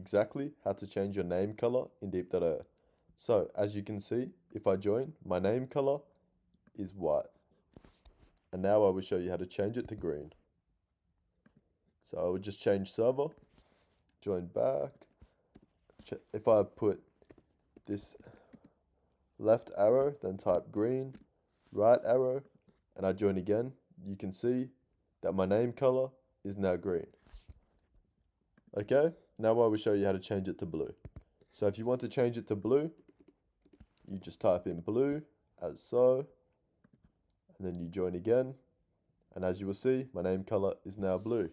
exactly how to change your name color in Deep.io. So, as you can see, if I join, my name color is white. And now I will show you how to change it to green. So I will just change server, join back. If I put this left arrow, then type green, right arrow, and I join again, you can see that my name color is now green. Okay, now I will show you how to change it to blue. So if you want to change it to blue, you just type in blue as so, and then you join again, and as you will see, my name color is now blue.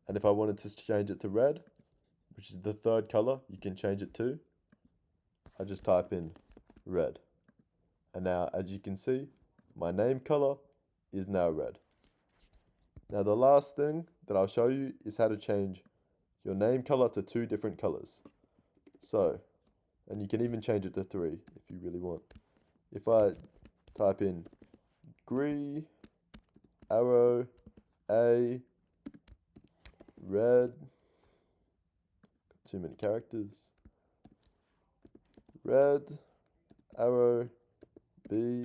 And if I wanted to change it to red, which is the third color you can change it to, I just type in red. And now, as you can see, my name color is now red. Now the last thing that I'll show you is how to change your name color to 2 different colors. So, and you can even change it to 3 if you really want. If I type in green, arrow, A, red, too many characters, red, arrow, B,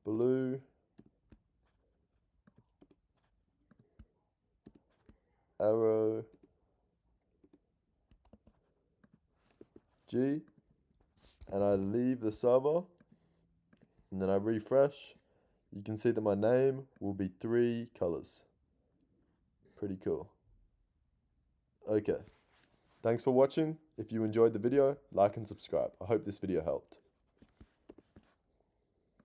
blue, arrow, G, and I leave the server, and then I refresh, you can see that my name will be 3 colors. Pretty cool. Okay. Thanks for watching. If you enjoyed the video, like and subscribe. I hope this video helped.